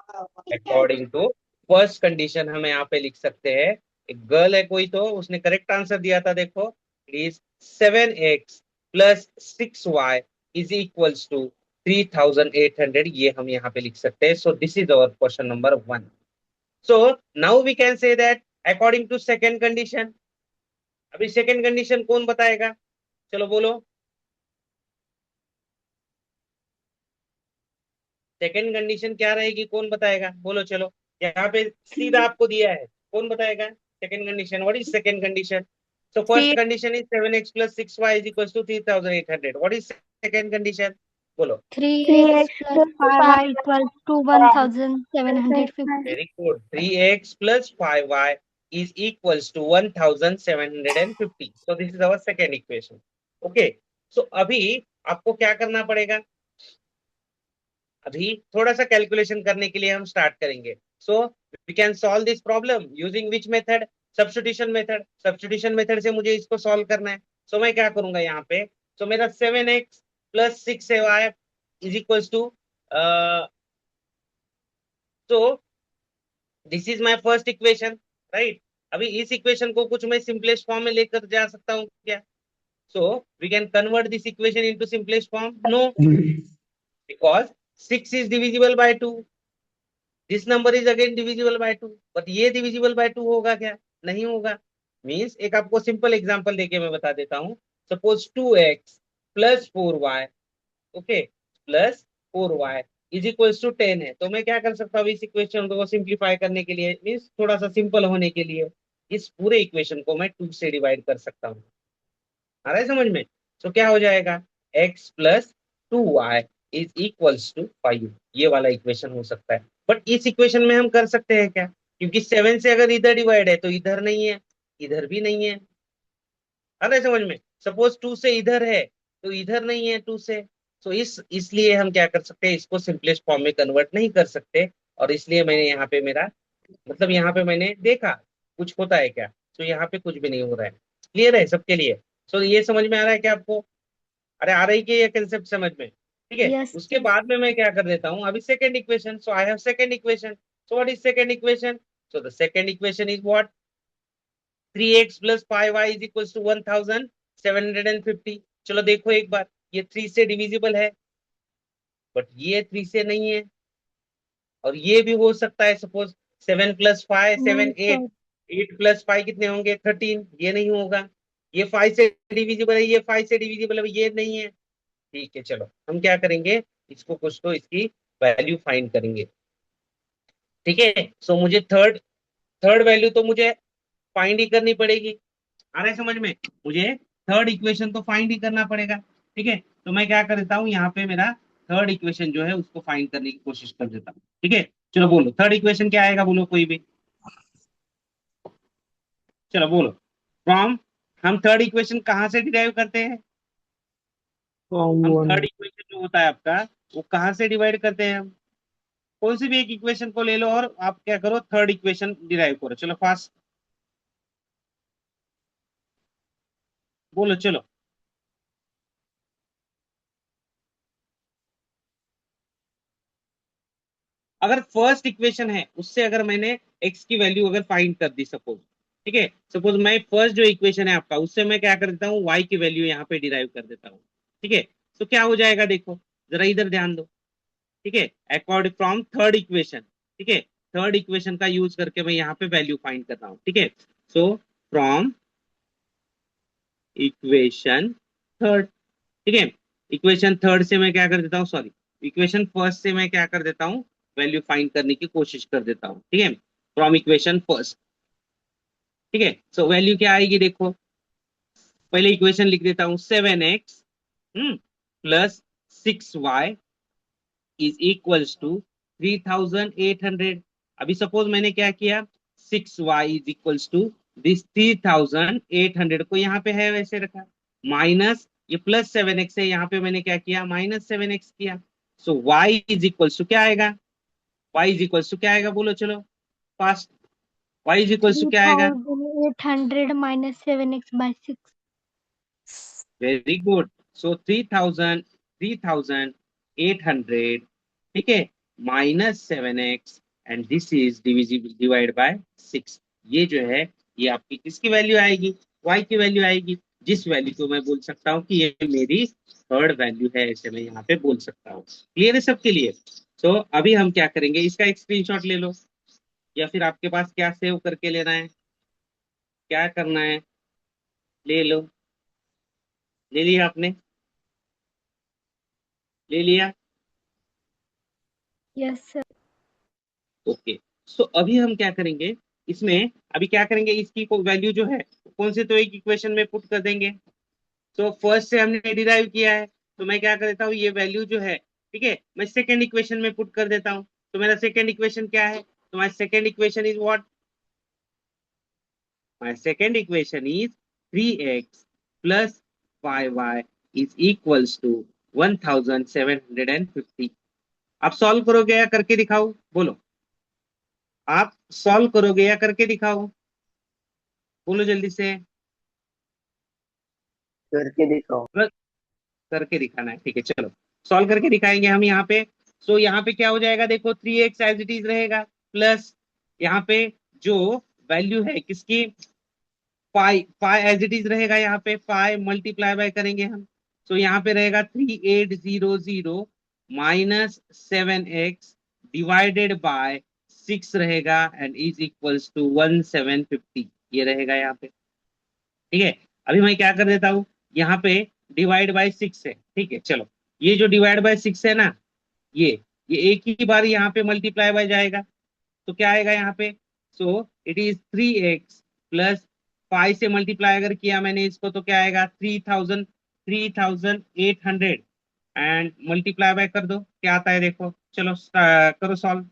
According to first condition हम यहाँ पे लिख सकते हैं, एक गर्ल है कोई, तो उसने करेक्ट आंसर दिया था, देखो it is 7x plus 6y is equals to 3800, ये हम यहाँ पे लिख सकते हैं। So this is our question number 1। So now we can say that according to second condition. अभी सेकेंड कंडीशन कौन बताएगा, चलो बोलो। सेकेंड कंडीशन क्या रहेगी, कौन बताएगा, बोलो चलो। यहाँ पे सीधा आपको दिया है, कौन बताएगा second condition, what is second condition? So first three condition is 7x plus 6y is equals to 3800, what is second condition, बोलो। Three three x x plus plus five five y equal to 1750। Very good, 3x plus 5y is equals to 1750, so this is our second equation। okay, so अभी आपको क्या करना पड़ेगा, अभी थोड़ा सा calculation करने के लिए हम स्टार्ट करेंगे। So we can solve this problem using which method, substitution method. Substitution method से मुझे इसको सॉल्व करना है। सो मैं क्या करूंगा यहाँ पे, सो मेरा 7x plus 6y is equals to, so this is my first equation, right. अभी इस इक्वेशन को कुछ मैं सिंपलेस्ट फॉर्म में लेकर जा सकता हूँ क्या? So we can convert this equation into simplest form, no, because 6 is divisible by 2, this number is again divisible by 2, but ये डिविजिबल बाय 2 होगा क्या? नहीं होगा। मीन्स एक आपको सिंपल एग्जांपल देके मैं बता देता हूँ। Suppose 2x plus 4y, okay, plus 4y is equals to 10 है, तो मैं क्या कर सकता हूँ इस इक्वेशन को सिंप्लीफाई करने के लिए, मीन्स थोड़ा सा सिंपल होने के लिए इस पूरे इक्वेशन को मैं 2 से डिवाइड कर सकता हूँ। आ रहा है समझ में? तो क्या हो जाएगा, x plus 2y is equals to 5, ये वाला इक्वेशन हो सकता है। बट इस इक्वेशन में हम कर सकते हैं क्या, क्योंकि 7 से अगर इधर डिवाइड है तो इधर नहीं है, इधर भी नहीं है। आ रहा है समझ में? सपोज 2 से इधर है तो इधर नहीं है 2 से। तो इसलिए हम क्या कर सकते हैं, इसको सिंपलेस्ट फॉर्म में कन्वर्ट नहीं कर सकते। और इसलिए मैंने यहाँ पे मेरा मतलब यहाँ पे मैंने देखा कुछ होता है क्या, तो यहाँ पे कुछ भी नहीं हो रहा है। क्लियर है सबके लिए? सो ये समझ में आ रहा है क्या आपको? अरे आ रही है ये कंसेप्ट समझ में? ठीक है, यस उसके बाद में मैं क्या कर देता हूँ, अभी second equation. So I have second equation. So what is second equation? So the second equation is what, 3x plus 5y is equals to 1750। चलो देखो एक बार, ये 3 से डिविजिबल है, बट ये 3 से नहीं है। और ये भी हो सकता है, सपोज 7 प्लस 5 7 नहीं 8, सर। 8 प्लस 5 कितने होंगे 13, ये नहीं होगा। ये 5 से डिविजिबल है, ये 5 से डिविजिबल है, ये नहीं है। ठीक है, चलो हम क्या करेंगे, इसको कुछ तो इसकी वैल्यू फाइंड करेंगे। ठीक है, सो मुझे थर्ड थर्ड वैल्यू तो मुझे फाइंड ही करनी पड़ेगी। आ रहा है समझ में? मुझे थर्ड इक्वेशन तो फाइंड ही करना पड़ेगा। ठीक है, तो मैं क्या कर देता हूँ, यहाँ पे मेरा थर्ड इक्वेशन जो है उसको फाइंड करने की कोशिश कर देता हूँ। ठीक है, चलो बोलो थर्ड इक्वेशन क्या आएगा, बोलो कोई भी, चलो बोलो। फ्रॉम, हम थर्ड इक्वेशन कहाँ से डिराइव करते हैं? फॉर्म हम वन। थर्ड इक्वेशन जो होता है आपका, वो कहाँ से डिवाइड करते हैं हम? कौन सी भी एक इक्वेशन को ले लो और आप क्या करो, थर्ड इक्वेशन डिराइव करो। चलो फास्ट बोलो चलो। अगर फर्स्ट इक्वेशन है उससे अगर मैंने एक्स की वैल्यू अगर फाइंड कर दी सपोज, ठीक है, सपोज मैं फर्स्ट जो इक्वेशन है आपका उससे मैं क्या कर देता हूँ, वाई की वैल्यू यहाँ पे डिराइव कर देता हूँ। ठीक है, तो क्या हो जाएगा देखो, जरा इधर ध्यान दो। ठीक है, अकॉर्डिंग फ्रॉम थर्ड इक्वेशन, ठीक है, थर्ड इक्वेशन का यूज करके मैं यहाँ पे वैल्यू फाइंड कर रहा हूँ। ठीक है, सो फ्रॉम इक्वेशन थर्ड, ठीक है, इक्वेशन थर्ड से मैं क्या कर देता हूँ, सॉरी, इक्वेशन फर्स्ट से मैं क्या कर देता हूँ, वैल्यू फाइंड करने की कोशिश कर देता हूँ। ठीक है, फ्रॉम इक्वेशन फर्स्ट। ठीक है, सो वैल्यू क्या आएगी देखो, पहले इक्वेशन लिख देता हूँ, 7x plus 6y is equals to 3800। अभी सपोज मैंने क्या किया, 6y is equals to this 3800 को यहाँ पे है वैसे रखा, माइनस ये प्लस 7x है, यहाँ पे मैंने क्या किया, माइनस 7x किया। सो y इज इक्वल्स टू क्या आएगा, y इज इक्वल्स टू क्या आएगा, बोलो चलो fast, y is equals to three क्या आएगा? Thousand eight hundred minus 7x/6। Very good, so 3800, ठीक है, minus 7x and this is divisible divide by 6। ये जो है ये आपकी किसकी वैल्यू आएगी, y की वैल्यू आएगी, जिस वैल्यू को मैं बोल सकता हूँ कि ये मेरी थर्ड वैल्यू है, ऐसे मैं यहाँ पे बोल सकता हूँ। क्लियर है सबके लिए? तो अभी हम क्या करेंगे, इसका एक स्क्रीनशॉट ले लो, या फिर आपके पास क्या सेव करके लेना है, क्या करना है, ले लो। ले लिया आपने? ले लिया? Yes, sir. ओके। सो अभी हम क्या करेंगे इसमें, अभी क्या करेंगे, इसकी को वैल्यू जो है कौन से तो एक इक्वेशन में पुट कर देंगे। तो फर्स्ट से हमने डिराइव किया है, तो मैं क्या कर देता हूँ, ये वैल्यू जो है, ठीक है, मैं सेकेंड इक्वेशन में पुट कर देता हूँ। तो मेरा सेकेंड इक्वेशन क्या है, तो my second equation is what, my second equation is 3x plus 5y is equals to 1750। आप सॉल्व करोगे या करके दिखाओ, बोलो। आप सॉल्व करोगे या करके दिखाओ, बोलो जल्दी से। करके दिखाओ। बस करके दिखाना है, ठीक है, चलो सॉल्व करके दिखाएंगे हम यहाँ पे। सो यहाँ पे क्या हो जाएगा, देखो 3x एज इट इज रहेगा, प्लस यहाँ पे जो वैल्यू है किसकी, पाई, पाई एज इट इज रहेगा, यहाँ पे पाई मल्टीप्लाई बाय करेंगे हम। सो यहाँ पे रहेगा 3800 माइनस 7x डिवाइडेड बाय 6 रहेगा एंड इज इक्वल्स टू 1750, ये रहेगा यहाँ पे। ठीक है, अभी मैं क्या कर देता हूँ, यहाँ पे डिवाइड बाय 6 है, ठीक है, चलो ये जो डिवाइड बाय 6 है ना, ये एक ही बार यहाँ पे मल्टीप्लाई बाय जाएगा, तो क्या आएगा यहाँ पे, सो इट इज 3x प्लस 5 से मल्टीप्लाई अगर किया मैंने इसको, तो क्या आएगा 3800 एंड मल्टीप्लाई बाय कर दो, क्या आता है देखो, चलो करो सॉल्व।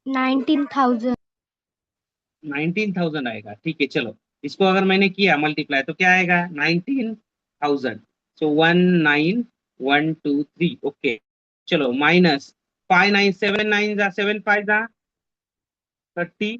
19,000. 19,000 आएगा, ठीक है, चलो इसको अगर मैंने किया मल्टीप्लाई तो क्या आएगा 19,000। सो 19123, ओके, चलो माइनस 5 9 7 9 जा 7 5 जा 35।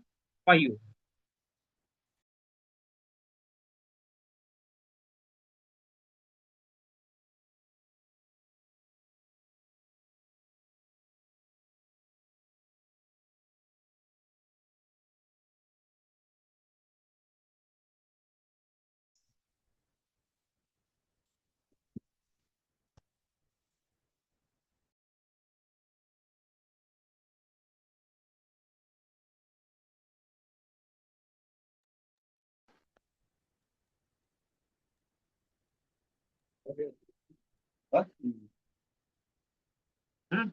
हाँ,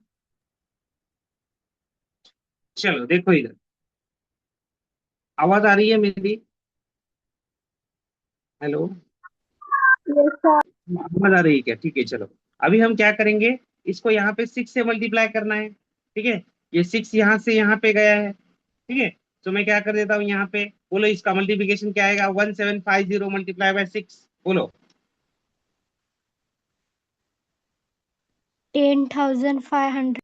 चलो देखो इधर, आवाज आ रही है मेरी? Hello, Yes, sir. आवाज आ रही है क्या? ठीक है, चलो अभी हम क्या करेंगे, इसको यहाँ पे 6 से मल्टीप्लाई करना है, ठीक है, ये 6 यहाँ से यहाँ पे गया है, ठीक है, तो मैं क्या कर देता हूँ यहाँ पे, बोलो इसका मल्टीप्लीकेशन क्या आएगा, 1750 मल्टीप्लाई बाय 6, बोलो। 10,500.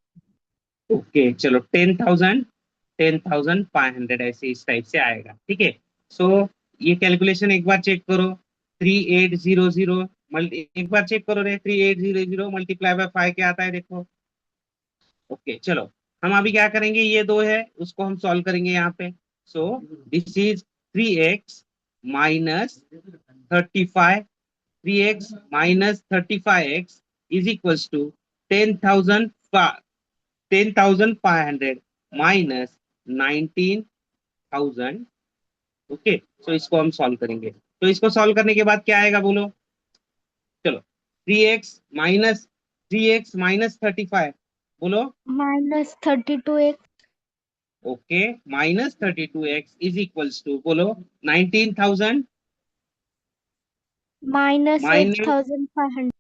ओके, चलो 10,500 ऐसे इस टाइप से आएगा, ठीक है। सो ये कैलकुलेशन एक बार चेक करो, 3800 मल्टी, एक बार चेक करो रे, 3800 मल्टीप्लाई बाय 5 क्या आता है देखो। ओके, चलो हम अभी क्या करेंगे, ये दो है उसको हम सॉल्व करेंगे यहाँ पे। So this is 3x minus 35, 3x minus 35x is equals to 10,000 10,500 minus 19,000। Okay, so इसको हम सॉल्व करेंगे, तो इसको सॉल्व करने के बाद क्या आएगा बोलो, चलो 3x माइनस 35 बोलो। Minus 32x. Okay, minus 32x is equals to बोलो 19,000 Minus माइनस 8,500.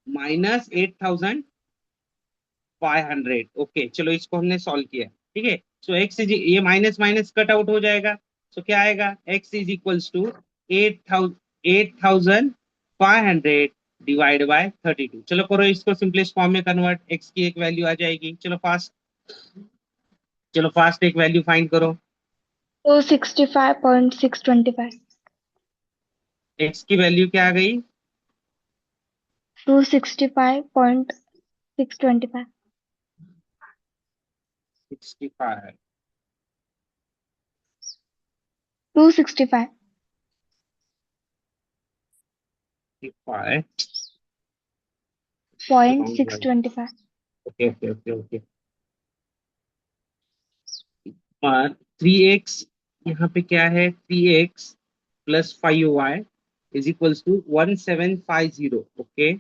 माइनस 8,500। ओके, चलो इसको हमने सॉल्व किया, ठीक है। सो एक्स इज, ये माइनस माइनस कट आउट हो जाएगा, सो क्या आएगा, x is equals to 8,500 divide by 32। चलो करो इसको सिंपलेस्ट फॉर्म में कन्वर्ट, एक्स की एक वैल्यू आ जाएगी, चलो फास्ट, चलो फास्ट एक वैल्यू फाइंड करो। 265.625. एक्स की वैल्यू क्या आ गई, 265.625. 65 265. 65 Point round six right. twenty five. Okay okay okay okay. और 3x यहाँ पे क्या है, 3x plus 5y is equals to 1750। Okay,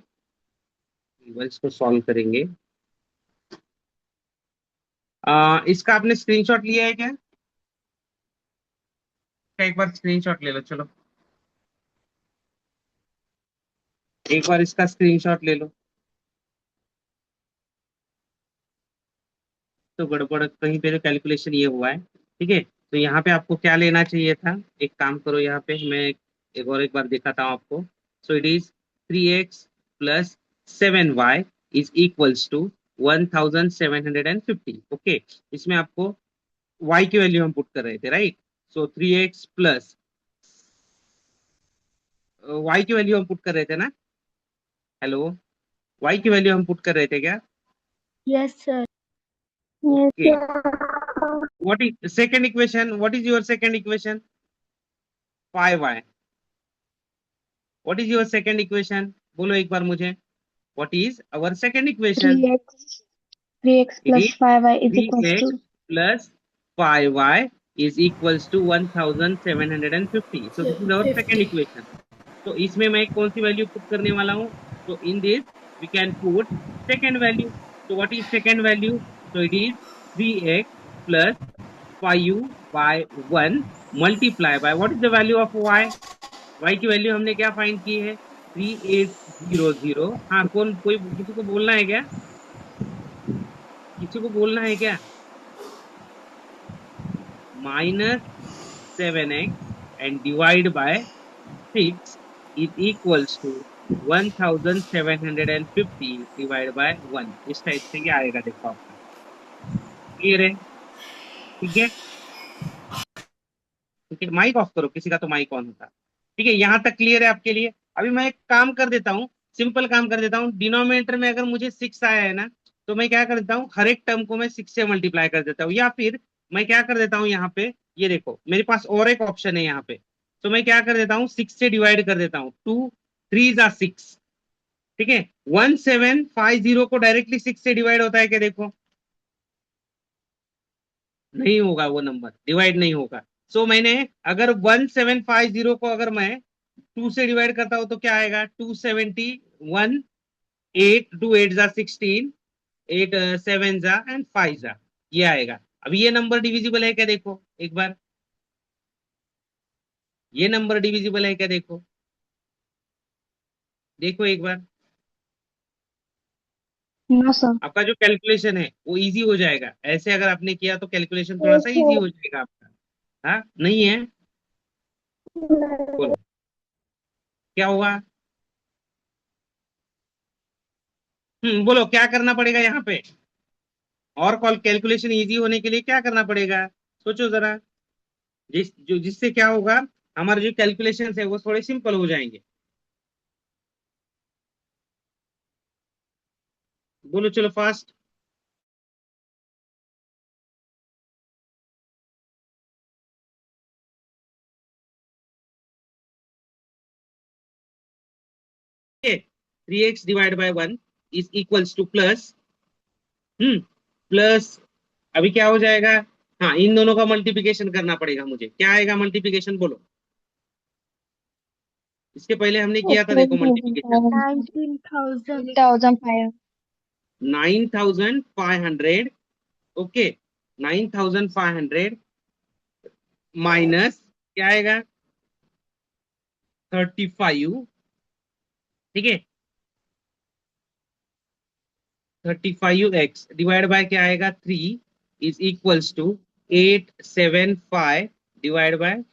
इसको सॉल्व करेंगे। इसका आपने स्क्रीनशॉट लिया है क्या? एक बार स्क्रीनशॉट ले लो, चलो एक बार इसका स्क्रीनशॉट ले लो। तो गड़बड़ कहीं पे तो कैलकुलेशन ये हुआ है, ठीक है। तो यहाँ पे आपको क्या लेना चाहिए था, एक काम करो, यहाँ पे मैं एक बार दिखाता हूँ आपको। So it is 3x plus 7y is equals to 1750। Okay, इसमें आपको y की वैल्यू हम पुट कर रहे थे, right. So 3x plus y की वैल्यू हम पुट कर रहे थे ना, हेलो, y की वैल्यू हम पुट कर रहे थे क्या? Yes, sir. Okay, what is second equation, what is your second equation? 5y। What is your second equation, बोलो एक बार मुझे, what is our second equation? 3x it plus is 5y is equals 3x to plus 5y is equals to 1750। so this is our second equation। तो इसमें मैं कौन सी value put करने वाला हूँ? तो in this we can put second value. तो what is second value? तो it is 3x plus 5y 1 multiply by what is the value of y? y की वैल्यू हमने क्या फाइंड की है? 3800। हाँ, कौन, कोई किसी को बोलना है क्या? किसी को बोलना है क्या? -7x and divide by 6 is equals to 1750 divided by 1। इस टाइप से क्या आएगा, देखो आपका क्लियर है? ठीक है, ठीक है, माइक ऑफ करो, किसी का तो माइक ऑन होता। ठीक है, यहाँ तक क्लियर है आपके लिए? अभी मैं एक काम कर देता हूँ, सिंपल काम कर देता हूँ। डिनोमिनेटर में अगर मुझे 6 आया है ना, तो मैं क्या कर देता हूँ, हर एक टर्म को मैं 6 से मल्टीप्लाई कर देता हूँ, या फिर मैं क्या कर देता हूँ, यहाँ पे ये देखो मेरे पास और एक ऑप्शन है यहाँ पे। तो मैं क्या कर देता हूँ, 6 से डिवाइड कर देता हूँ, 2 3 जा 6। ठीक है, 1750 को डायरेक्टली 6 से डिवाइड होता है क्या? देखो नहीं होगा, वो नंबर डिवाइड नहीं होगा। सो मैंने अगर 1750 को अगर मैं 2 से डिवाइड करता हूं तो क्या आएगा? 271। 8 2 8 जा 16, 8 7 जा एंड 5 जा, ये आएगा। अभी ये नंबर डिविजिबल है क्या? देखो एक बार, ये नंबर डिविजिबल है क्या? देखो, देखो एक बार। no, sir. आपका जो कैलकुलेशन है वो इजी हो जाएगा, ऐसे अगर आपने किया तो कैलकुलेशन थोड़ा Yes, सा इजी sir. हो जाएगा आपका। हाँ, नहीं है? बोलो क्या हुआ? बोलो क्या करना पड़ेगा यहाँ पे, और कॉल कैलकुलेशन इजी होने के लिए क्या करना पड़ेगा? सोचो जरा, जिससे क्या होगा, हमारे जो कैलकुलेशन है वो थोड़े सिंपल हो जाएंगे। बोलो चलो फास्ट। ठीक है, 3x/1 is equals two plus, plus, अभी क्या हो जाएगा? हाँ, इन दोनों का मल्टीप्लिकेशन करना पड़ेगा मुझे। क्या आएगा मल्टीप्लिकेशन, बोलो। इसके पहले हमने किया था, देखो मल्टीप्लिकेशन। 19,000. 1005. 9500। ओके, 9500 माइनस क्या आएगा? 35। ठीक है, 35x डिवाइड बाय क्या आएगा? 3 is equals to 875 divide by,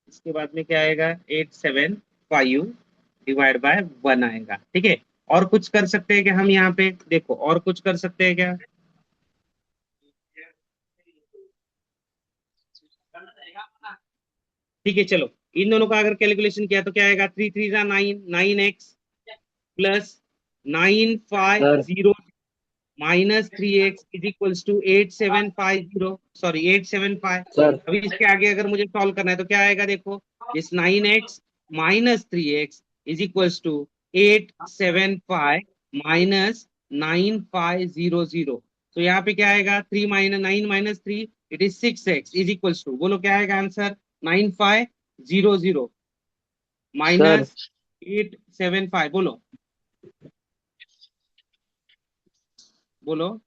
इसके बाद में क्या आएगा? 875 डिवाइड बाय 1 आएगा। ठीक है, और कुछ कर सकते हैं क्या हम यहाँ पे? देखो और कुछ कर सकते हैं क्या? ठीक है चलो, इन दोनों का अगर कैलकुलेशन किया तो क्या आएगा, 3 3 जा 9, 9x plus 950 minus 3x is equals to 8750, sorry 875। Sir अभी इसके आगे अगर मुझे सॉल्व करना है तो क्या आएगा, देखो इस 9x minus 3x is equals to 875 minus 9500। तो यहाँ पे क्या आएगा, 3 minus 9 minus 3 it is 6x is equals to, बोलो क्या आएगा आंसर, 9500 सर माइनस 875, बोलो बोलो।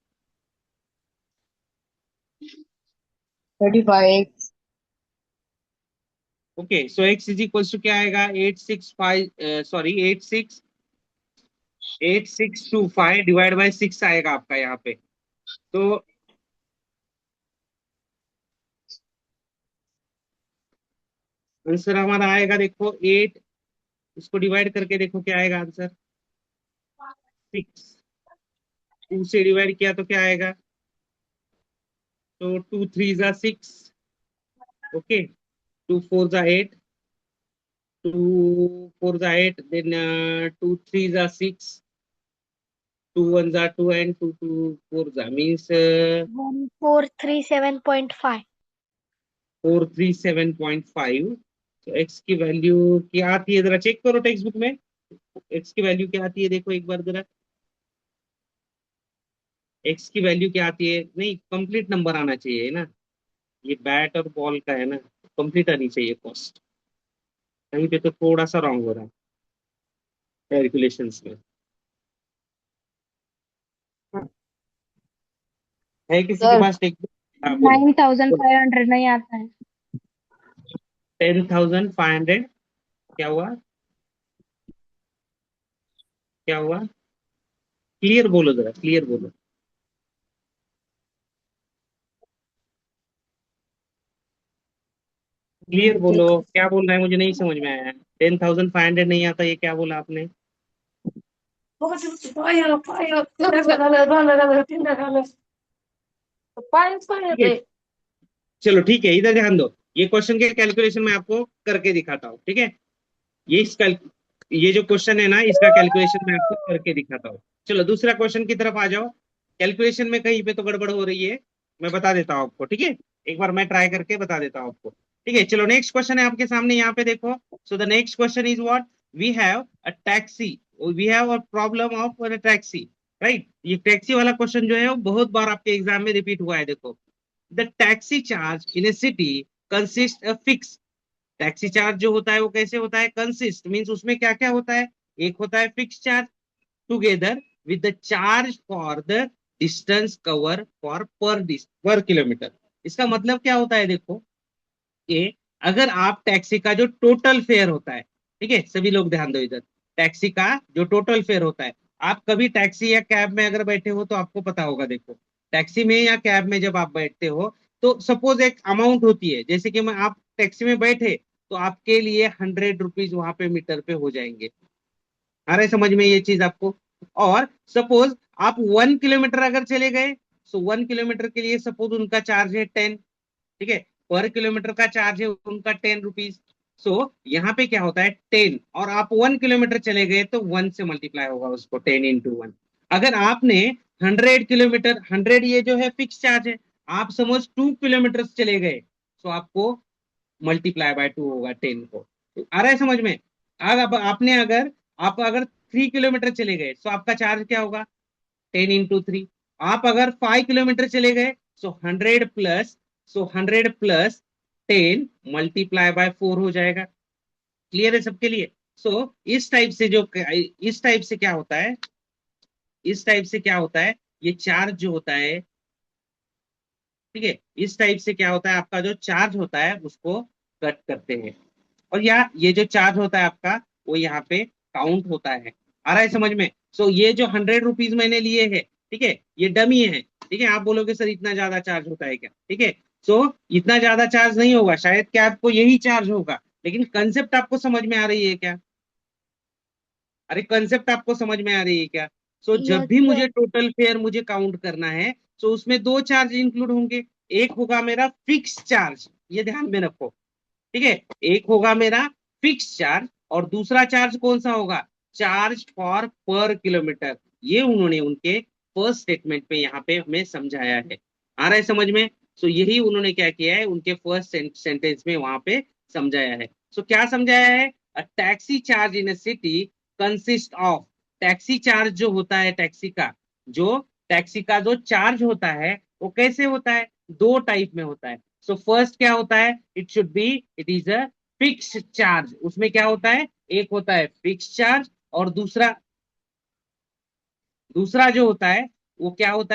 35x। Okay, so x is equals to क्या आएगा, 865, सॉरी 8625 डिवाइड बाय 6 आएगा आपका यहाँ पे। तो आंसर हमारा आएगा, देखो 8, इसको डिवाइड करके देखो क्या आएगा आंसर, 6, 2 से डिवाइड किया तो क्या आएगा, तो 2 3 जा 6, ओके, 2 4 जा 8, 2 4 जा 8, देन 2 3 जा 6, 2 1 जा 2 and 2 2 4 जा मीन्स 1437.5. 437.5। तो x की वैल्यू क्या आती है, जरा चेक करो टेक्स्ट बुक में, x की वैल्यू क्या आती है, देखो एक बार जरा, x की वैल्यू क्या आती है, नहीं कंप्लीट नंबर आना चाहिए ना, ये बैट और बॉल का है ना, कंप्लीट आनी चाहिए कॉस्ट, कहीं पे तो थोड़ा सा रॉन्ग हो रहा है कैलकुलेशंस में। है किसी के सर पास टेक्स्ट बुक? हाँ बोलो। 9500 नहीं आता है. 10,500, क्या हुआ, क्या हुआ, क्लियर बोलो जरा, क्लियर बोलो, क्लियर बोलो, क्या बोल रहे हैं, मुझे नहीं समझ में आया। 10,500 नहीं आता, ये क्या बोला आपने? ठीक है, चलो ठीक है, इधर ध्यान दो, ये क्वेश्चन के कैलकुलेशन मैं आपको करके दिखाता हूँ, ठीक है, ये इस कैल ये जो क्वेश्चन है ना, इसका कैलकुलेशन मैं आपको करके दिखाता हूँ। चलो दूसरा क्वेश्चन की तरफ आ जाओ, कैलकुलेशन में कहीं पे तो गड़बड़ हो रही है, मैं बता देता हूँ आपको, ठीक है, एक बार मैं ट्राई करके बता देता हूँ आपको, ठीक है। चलो नेक्स्ट क्वेश्चन है आपके सामने, यहाँ पे देखो, so the next question is what, we have a taxi, we have a problem of a taxi, right. ये टैक्सी वाला क्वेश्चन जो है वो बहुत बार आपके एग्जाम में रिपीट हुआ है, देखो, the taxi charge in A city consist a fix, taxi charge जो होता है वो कैसे होता है, कंसिस्ट मींस उसमें क्या क्या होता है, एक होता है fix charge together with the charge for the distance cover for पर किलोमीटर। इसका मतलब क्या होता है, देखो कि अगर आप टैक्सी का जो टोटल फेयर होता है, ठीक है, सभी लोग ध्यान दो इधर, टैक्सी का जो टोटल फेयर होता है, आप कभी टैक्सी या कैब में अगर बैठे हो तो आपको पता होगा, देखो टैक्सी में या कैब में जब आप बैठते हो तो सपोज एक अमाउंट होती है, जैसे कि मैं आप टैक्सी में बैठे तो आपके लिए 100 रुपीज वहां पे मीटर पे हो जाएंगे, आ रहा है समझ में ये चीज आपको। और सपोज आप 1 किलोमीटर अगर चले गए, सो 1 किलोमीटर के लिए सपोज उनका चार्ज है 10, ठीक है, पर किलोमीटर का चार्ज है उनका 10 रुपीज। सो यहाँ पे क्या होता है 10, और आप 1 किलोमीटर चले गए तो 1 से मल्टीप्लाई होगा उसको, 10 × 1। अगर आपने 100 किलोमीटर, 100 ये जो है फिक्स चार्ज है, आप समझ 2 किलोमीटर चले गए तो आपको मल्टीप्लाई बाय 2 होगा 10 को, तो आ रहा है समझ में। अगर आपने अगर आप अगर 3 किलोमीटर चले गए तो आपका चार्ज क्या होगा, 10 × 3। आप अगर 5 किलोमीटर चले गए सो 100 प्लस, सो 100 प्लस 10 × 4 हो जाएगा, क्लियर है सबके लिए। सो इस टाइप से जो, इस टाइप से क्या होता है, इस टाइप से क्या होता है, ये चार्ज जो होता है, ठीक है, इस टाइप से क्या होता है, आपका जो चार्ज होता है उसको कट करते हैं, और या ये जो चार्ज होता है आपका वो यहाँ पे काउंट होता है, आ रहा है समझ में। सो ये जो 100 रुपीज मैंने लिए है, ठीक है, ये डमी है, ठीक है, आप बोलोगे सर इतना ज्यादा चार्ज होता है क्या, ठीक है, सो इतना ज्यादा चार्ज नहीं होगा शायद, क्या आपको यही चार्ज होगा, लेकिन कंसेप्ट आपको समझ में आ रही है क्या, अरे कंसेप्ट आपको समझ में आ रही है क्या। सो जब Yes, भी sir. मुझे टोटल फेयर मुझे काउंट करना है, सो उसमें दो चार्ज इंक्लूड होंगे, एक होगा मेरा फिक्स चार्ज, ये ध्यान में रखो, ठीक है, एक होगा मेरा फिक्स चार्ज और दूसरा चार्ज कौन सा होगा, चार्ज फॉर पर किलोमीटर। ये उन्होंने उनके फर्स्ट स्टेटमेंट पे यहाँ पे हमें समझाया है। आ रहा है समझ में? सो यही उन्होंने क्या किया है उनके फर्स्ट सेंटेंस में वहां पे समझाया है। सो क्या समझाया है, a taxi charge in a city consist of, taxi charge जो होता है टैक्सी का जो चार्ज होता है वो कैसे होता है, दो टाइप में होता है। सो फर्स्ट क्या होता है, it is a fix charge. उसमें क्या होता है, एक होता है फिक्स चार्ज और दूसरा दूसरा जो होता है वो क्या होता है,